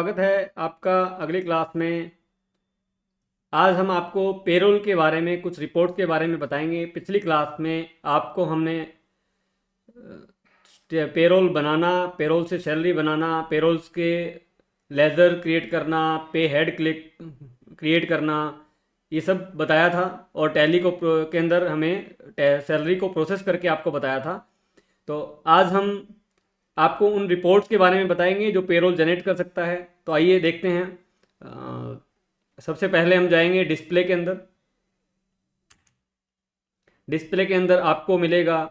स्वागत है आपका अगली क्लास में। आज हम आपको पेरोल के बारे में, कुछ रिपोर्ट के बारे में बताएंगे। पिछली क्लास में आपको हमने पेरोल बनाना, पेरोल से सैलरी बनाना, पेरोल्स के लेज़र क्रिएट करना, पे हेड क्लिक क्रिएट करना, ये सब बताया था। और टैली के अंदर हमें सैलरी को प्रोसेस करके आपको बताया था। तो आज हम आपको उन रिपोर्ट्स के बारे में बताएंगे जो पेरोल जनरेट कर सकता है। तो आइए देखते हैं। सबसे पहले हम जाएंगे डिस्प्ले के अंदर। डिस्प्ले के अंदर आपको मिलेगा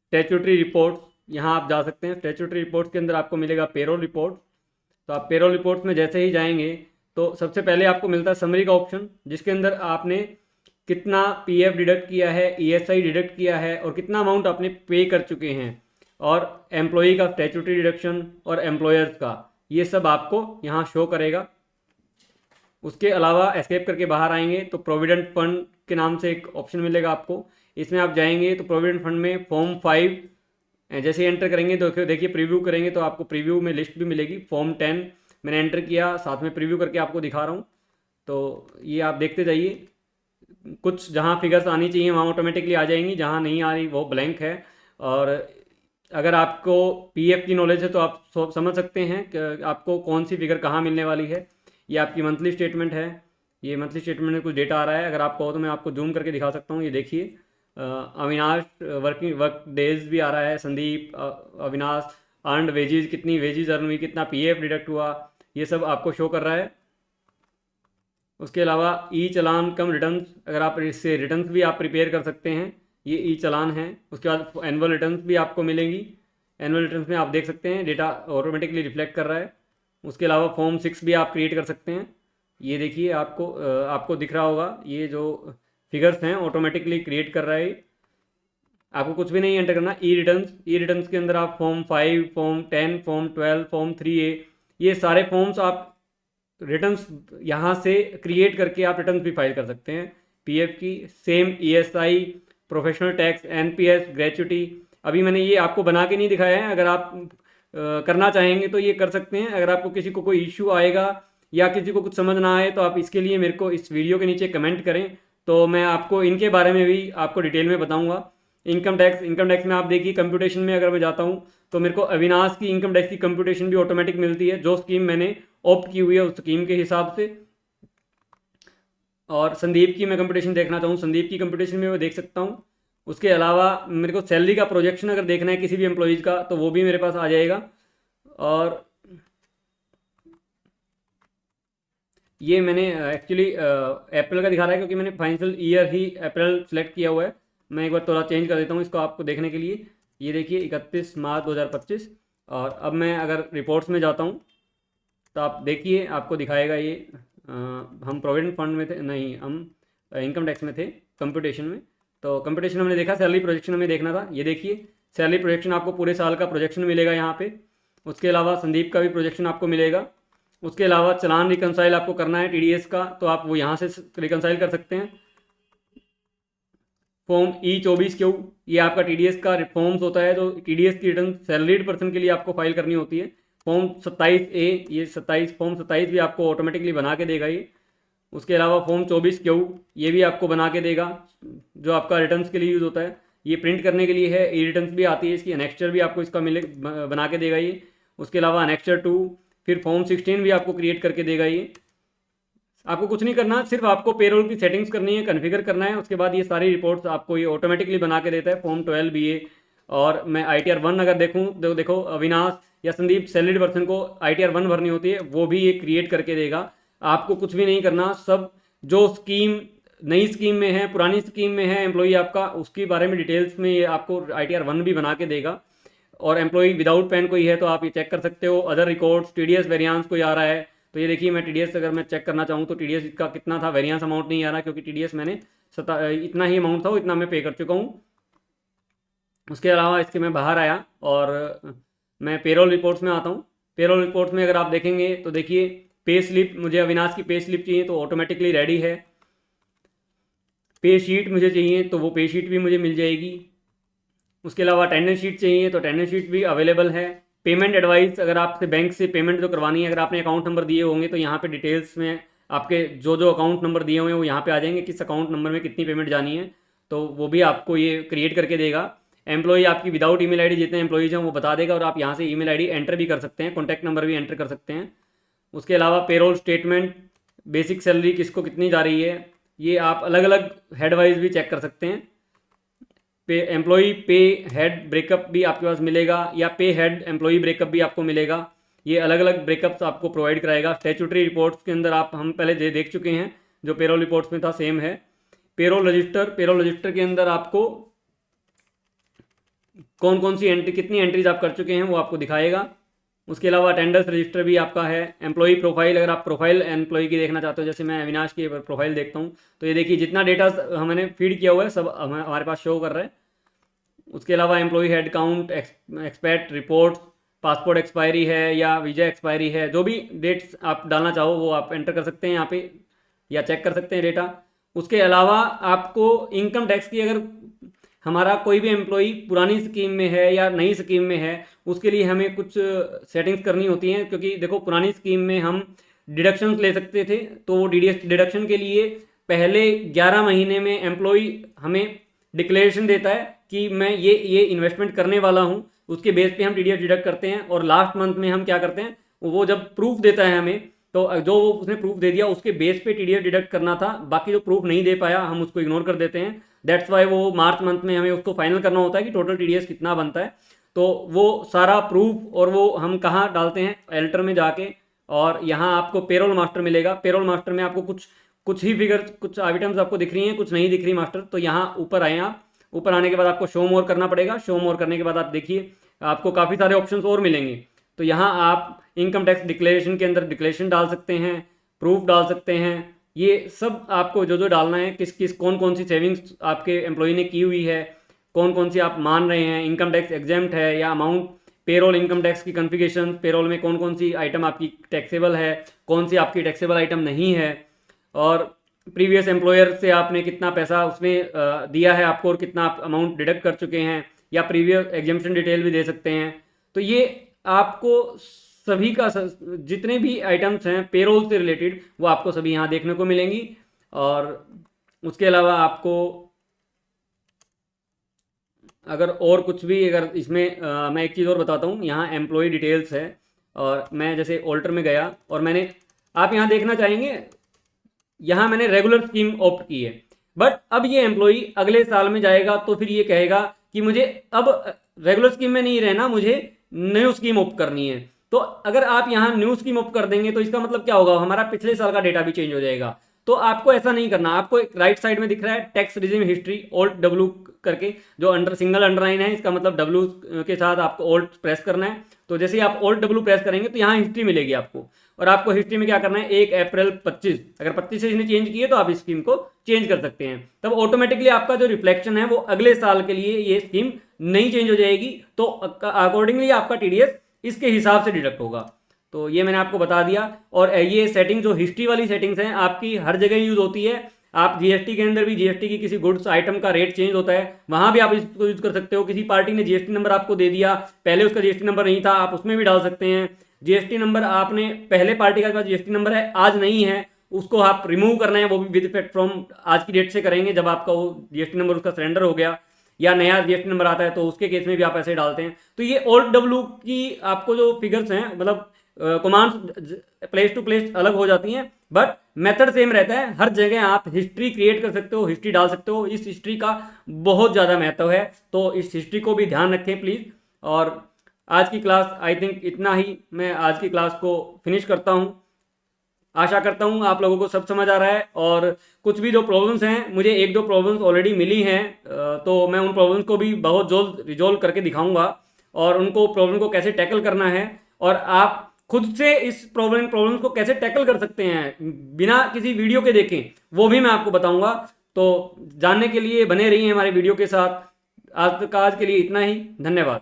स्टैट्यूटरी रिपोर्ट्स। यहाँ आप जा सकते हैं। स्टैट्यूटरी रिपोर्ट्स के अंदर आपको मिलेगा पेरोल रिपोर्ट। तो आप पेरोल रिपोर्ट्स में जैसे ही जाएंगे तो सबसे पहले आपको मिलता है समरी का ऑप्शन, जिसके अंदर आपने कितना पीएफ डिडक्ट किया है, ईएसआई डिडक्ट किया है और कितना अमाउंट आपने पे कर चुके हैं, और एम्प्लॉई का स्टैट्यूटरी डिडक्शन और एम्प्लॉयर्स का, ये सब आपको यहाँ शो करेगा। उसके अलावा एस्केप करके बाहर आएंगे तो प्रोविडेंट फंड के नाम से एक ऑप्शन मिलेगा आपको। इसमें आप जाएंगे तो प्रोविडेंट फंड में फॉर्म 5 जैसे ही एंटर करेंगे तो देखिए प्रीव्यू करेंगे तो आपको प्रीव्यू में लिस्ट भी मिलेगी। फॉर्म 10 मैंने एंटर किया, साथ में प्रीव्यू करके आपको दिखा रहा हूँ। तो ये आप देखते जाइए। कुछ जहाँ फिगर्स आनी चाहिए वहाँ ऑटोमेटिकली आ जाएंगी, जहाँ नहीं आ रही वो ब्लैंक है। और अगर आपको पीएफ की नॉलेज है तो आप समझ सकते हैं कि आपको कौन सी फिगर कहाँ मिलने वाली है। ये आपकी मंथली स्टेटमेंट है। ये मंथली स्टेटमेंट में कुछ डेटा आ रहा है। अगर आपको हो तो मैं आपको जूम करके दिखा सकता हूँ। ये देखिए अविनाश वर्क डेज भी आ रहा है। संदीप, अविनाश अर्नड वेजेस, कितनी वेजेस अर्न हुई, कितना पीएफ डिडक्ट हुआ, ये सब आपको शो कर रहा है। उसके अलावा ई चलान कम रिटर्न, अगर आप इससे रिटर्न्स भी आप प्रिपेयर कर सकते हैं। ये ई चलान है। उसके बाद एनुअल रिटर्न्स भी आपको मिलेंगी। एनुअल रिटर्न्स में आप देख सकते हैं डेटा ऑटोमेटिकली रिफ्लेक्ट कर रहा है। उसके अलावा फॉर्म 6 भी आप क्रिएट कर सकते हैं। ये देखिए आपको दिख रहा होगा, ये जो फिगर्स हैं ऑटोमेटिकली क्रिएट कर रहा है। आपको कुछ भी नहीं एंटर करना। ई रिटर्न्स के अंदर आप form 5, form 10, form 12, form 3A, ये सारे फॉर्म्स आप रिटर्न्स यहाँ से क्रिएट करके आप रिटर्न्स भी फाइल कर सकते हैं। पीएफ की same, ESI, professional tax, NPS, gratuity. अभी मैंने ये आपको बना के नहीं दिखाया है। अगर आप करना चाहेंगे तो ये कर सकते हैं। अगर आपको किसी को कोई इश्यू आएगा या किसी को कुछ समझ ना आए तो आप इसके लिए मेरे को इस वीडियो के नीचे कमेंट करें, तो मैं आपको इनके बारे में भी आपको डिटेल में बताऊँगा। इनकम टैक्स में आप देखिए कंप्यूटेशन में अगर मैं जाता हूँ तो मेरे को अविनाश की इनकम टैक्स की कंप्यूटेशन भी ऑटोमेटिक मिलती है, जो स्कीम मैंने ऑप्ट की हुई है उस स्कीम के हिसाब से। और संदीप की मैं कंप्यूटेशन देखना चाहूँ, संदीप की कंप्यूटेशन में मैं देख सकता हूँ। उसके अलावा मेरे को सैलरी का प्रोजेक्शन अगर देखना है किसी भी एम्प्लॉयज़ का तो वो भी मेरे पास आ जाएगा। और ये मैंने एक्चुअली अप्रैल का दिखा रहा है क्योंकि मैंने फाइनेंशियल ईयर ही अप्रैल सेलेक्ट किया हुआ है। मैं एक बार थोड़ा चेंज कर देता हूँ इसको आपको देखने के लिए। ये देखिए 31 मार्च 2025। और अब मैं अगर रिपोर्ट्स में जाता हूँ तो आप देखिए आपको दिखाएगा ये हम प्रोविडेंट फंड में थे, नहीं हम इनकम टैक्स में थे कंप्यूटेशन में। तो कंप्यूटेशन हमने देखा, सैलरी प्रोजेक्शन हमें देखना था। ये देखिए सैलरी प्रोजेक्शन आपको पूरे साल का प्रोजेक्शन मिलेगा यहाँ पे। उसके अलावा संदीप का भी प्रोजेक्शन आपको मिलेगा। उसके अलावा चलान रिकनसाइल आपको करना है टीडीएस का, तो आप वो यहाँ से रिकनसाइल कर सकते हैं। फॉर्म E24Q, ये आपका टीडीएस का फॉर्म्स होता है जो टीडीएस की रिटर्न सैलरीड पर्सन के लिए आपको फाइल करनी होती है। फॉर्म 27A, ये 27 फॉर्म 27 भी आपको ऑटोमेटिकली बना के देगा ये। उसके अलावा फॉर्म 24Q, ये भी आपको बना के देगा, जो आपका रिटर्न्स के लिए यूज़ होता है। ये प्रिंट करने के लिए है। ई रिटर्न्स भी आती है, इसकी अनेक्स्चर भी आपको इसका बना के देगा ये। उसके अलावा अनेक्स्चर 2, फिर फॉर्म 16 भी आपको क्रिएट करके देगा ये। आपको कुछ नहीं करना, सिर्फ आपको पेरोल की सेटिंग्स करनी है, कॉन्फ़िगर करना है। उसके बाद ये सारी रिपोर्ट्स आपको ये ऑटोमेटिकली बना के देता है। Form 12BA। और मैं ITR 1 अगर देखूँ तो देखो अविनाश या संदीप सैलरीड पर्सन को ITR 1 भरनी होती है, वो भी ये क्रिएट करके देगा। आपको कुछ भी नहीं करना। सब जो स्कीम नई स्कीम में है, पुरानी स्कीम में है एम्प्लॉई आपका, उसके बारे में डिटेल्स में ये आपको ITR 1 भी बना के देगा। और एम्प्लॉई विदाउट पैन कोई है तो आप ये चेक कर सकते हो। अदर रिकॉर्ड्स, टीडीएस वेरिएंस कोई आ रहा है तो ये देखिए मैं टीडीएस अगर मैं चेक करना चाहूँ तो टीडीएस का कितना था, वेरिएंस अमाउंट नहीं आ रहा क्योंकि टीडीएस मैंने इतना ही अमाउंट था, इतना मैं पे कर चुका हूँ। उसके अलावा इसके मैं बाहर आया और मैं पेरोल रिपोर्ट्स में आता हूँ। पेरोल रिपोर्ट्स में अगर आप देखेंगे तो देखिए पे स्लिप, मुझे अविनाश की पे स्लिप चाहिए तो ऑटोमेटिकली रेडी है। पे शीट मुझे चाहिए तो वो पे शीट भी मुझे मिल जाएगी। उसके अलावा अटेंडेंस शीट चाहिए तो अटेंडेंस शीट भी अवेलेबल है। पेमेंट एडवाइस, अगर आपसे बैंक से पेमेंट जो करवानी है, अगर आपने अकाउंट नंबर दिए होंगे तो यहाँ पे डिटेल्स में आपके जो जो अकाउंट नंबर दिए हुए हैं वो यहाँ पे आ जाएंगे, किस अकाउंट नंबर में कितनी पेमेंट जानी है, तो वो भी आपको ये क्रिएट करके देगा। एम्प्लॉई आपकी विदाउट ईमेल आईडी, जितने एम्प्लॉईज हैं वो बता देगा, और आप यहाँ से ईमेल आईडी एंटर भी कर सकते हैं, कॉन्टैक्ट नंबर भी एंटर कर सकते हैं। उसके अलावा पेरोल स्टेटमेंट, बेसिक सैलरी किसको कितनी जा रही है, ये आप अलग अलग हेड वाइज भी चेक कर सकते हैं। पे एम्प्लॉई पे हेड ब्रेकअप भी आपके पास मिलेगा, या पे हेड एम्प्लॉई ब्रेकअप भी आपको मिलेगा। ये अलग अलग ब्रेकअप्स आपको प्रोवाइड कराएगा। स्टैट्यूटरी रिपोर्ट्स के अंदर आप हम पहले देख चुके हैं, जो पेरोल रिपोर्ट्स में था सेम है। पेरोल रजिस्टर के अंदर आपको कौन कौन सी एंट्री, कितनी एंट्रीज आप कर चुके हैं वो आपको दिखाएगा। उसके अलावा अटेंडेंस रजिस्टर भी आपका है। एम्प्लॉई प्रोफाइल, अगर आप प्रोफाइल एम्प्लॉई की देखना चाहते हो, जैसे मैं अविनाश की प्रोफाइल देखता हूँ, तो ये देखिए जितना डेटा हमने फीड किया हुआ है सब हमारे पास शो कर रहा है। उसके अलावा employee head count, expect reports, passport expiry है या वीज़ा एक्सपायरी है, जो भी डेट्स आप डालना चाहो वो आप एंटर कर सकते हैं यहाँ पे, या चेक कर सकते हैं डेटा। उसके अलावा आपको इनकम टैक्स की, अगर हमारा कोई भी एम्प्लॉई पुरानी स्कीम में है या नई स्कीम में है, उसके लिए हमें कुछ सेटिंग्स करनी होती हैं, क्योंकि देखो पुरानी स्कीम में हम डिडक्शंस ले सकते थे, तो वो डिडक्शन के लिए पहले 11 महीने में एम्प्लॉई हमें डिक्लेरेशन देता है कि मैं ये इन्वेस्टमेंट करने वाला हूँ, उसके बेस पे हम टीडीएस डिडक्ट करते हैं। और लास्ट मंथ में हम क्या करते हैं, वो जब प्रूफ देता है हमें, तो जो वो उसने प्रूफ दे दिया उसके बेस पे टीडीएस डिडक्ट करना था, बाकी जो प्रूफ नहीं दे पाया हम उसको इग्नोर कर देते हैं। दैट्स वाई वो मार्च मंथ में हमें उसको फाइनल करना होता है कि टोटल टीडीएस कितना बनता है। तो वो सारा प्रूफ और वो हम कहाँ डालते हैं, एल्टर में जाके, और यहाँ आपको पेरोल मास्टर मिलेगा। पेरोल मास्टर में आपको कुछ ही फिगर, कुछ आइटम्स आपको दिख रही हैं, कुछ नहीं दिख रही मास्टर, तो यहाँ ऊपर आए आप। ऊपर आने के बाद आपको शो मोर करना पड़ेगा। शो मोर करने के बाद आप देखिए आपको काफ़ी सारे ऑप्शंस और मिलेंगे। तो यहाँ आप इनकम टैक्स डिक्लेरेशन के अंदर डिक्लेरेशन डाल सकते हैं, प्रूफ डाल सकते हैं, ये सब आपको जो जो डालना है, किस कौन कौन सी सेविंग्स आपके एम्प्लॉई ने की हुई है, कौन कौन सी आप मान रहे हैं, इनकम टैक्स एग्जेम्प्ट है या अमाउंट, पेरोल इनकम टैक्स की कॉन्फ़िगरेशन, पेरोल में कौन कौन सी आइटम आपकी टैक्सेबल है, कौन सी आपकी टैक्सेबल आइटम नहीं है, और प्रीवियस एम्प्लॉयर से आपने कितना पैसा उसमें दिया है आपको, और कितना आप अमाउंट डिडक्ट कर चुके हैं, या प्रीवियस एग्जेम्पशन डिटेल भी दे सकते हैं। तो ये आपको सभी का जितने भी आइटम्स हैं पेरोल से रिलेटेड, वो आपको सभी यहाँ देखने को मिलेंगी। और उसके अलावा आपको अगर और कुछ भी, अगर इसमें मैं एक चीज़ और बताता हूँ, यहाँ एम्प्लॉय डिटेल्स है, और मैं जैसे ऑल्टर में गया और मैंने, आप यहाँ देखना चाहेंगे, यहाँ मैंने रेगुलर स्कीम ऑप्ट की है, बट अब ये एम्प्लॉई अगले साल में जाएगा तो फिर ये कहेगा कि मुझे अब रेगुलर स्कीम में नहीं रहना, मुझे न्यू स्कीम ऑप्ट करनी है। तो अगर आप यहाँ न्यू स्कीम ऑप्ट कर देंगे तो इसका मतलब क्या होगा, हमारा पिछले साल का डेटा भी चेंज हो जाएगा। तो आपको ऐसा नहीं करना। आपको एक राइट साइड में दिख रहा है tax regime history, alt W करके, जो सिंगल अंडरलाइन है, इसका मतलब डब्ल्यू के साथ आपको ऑल्ट प्रेस करना है। तो जैसे ही आप ऑल्ट डब्ल्यू प्रेस करेंगे तो यहाँ हिस्ट्री मिलेगी आपको, और आपको हिस्ट्री में क्या करना है, 1 अप्रैल 25, अगर 25 से इसने चेंज किए तो आप इस स्कीम को चेंज कर सकते हैं। तब ऑटोमेटिकली आपका जो रिफ्लेक्शन है वो अगले साल के लिए ये स्कीम नहीं चेंज हो जाएगी, तो अकॉर्डिंगली आपका टीडीएस इसके हिसाब से डिडक्ट होगा। तो ये मैंने आपको बता दिया। और ये सेटिंग जो हिस्ट्री वाली सेटिंग्स हैं आपकी हर जगह यूज होती है। आप जीएसटी के अंदर भी, जीएसटी की किसी गुड्स आइटम का रेट चेंज होता है, वहां भी आप इसको यूज कर सकते हो। किसी पार्टी ने जीएसटी नंबर आपको दे दिया, पहले उसका जीएसटी नंबर नहीं था, आप उसमें भी डाल सकते हैं। जीएसटी नंबर आपने, पहले पार्टी का जीएसटी नंबर है, आज नहीं है, उसको आप रिमूव करना है, वो भी विद इफेक्ट फ्रॉम आज की डेट से करेंगे, जब आपका वो जीएसटी नंबर उसका सरेंडर हो गया या नया जीएसटी नंबर आता है, तो उसके केस में भी आप ऐसे डालते हैं। तो ये ऑल्ट डब्ल्यू की आपको जो फिगर्स हैं, मतलब कमांड्स प्लेस टू प्लेस अलग हो जाती हैं, बट मेथड सेम रहता है। हर जगह आप हिस्ट्री क्रिएट कर सकते हो, हिस्ट्री डाल सकते हो। इस हिस्ट्री का बहुत ज़्यादा महत्व है, तो इस हिस्ट्री को भी ध्यान रखें प्लीज़। और आज की क्लास आई थिंक इतना ही, मैं आज की क्लास को फिनिश करता हूँ। आशा करता हूँ आप लोगों को सब समझ आ रहा है। और कुछ भी जो प्रॉब्लम्स हैं, मुझे 1-2 प्रॉब्लम्स ऑलरेडी मिली हैं, तो मैं उन प्रॉब्लम्स को भी बहुत जल्द रिजॉल्व करके दिखाऊंगा, और उनको प्रॉब्लम को कैसे टैकल करना है, और आप खुद से इस प्रॉब्लम को कैसे टैकल कर सकते हैं बिना किसी वीडियो के देखें, वो भी मैं आपको बताऊंगा। तो जानने के लिए बने रहिए हमारे वीडियो के साथ। आज के लिए इतना ही, धन्यवाद।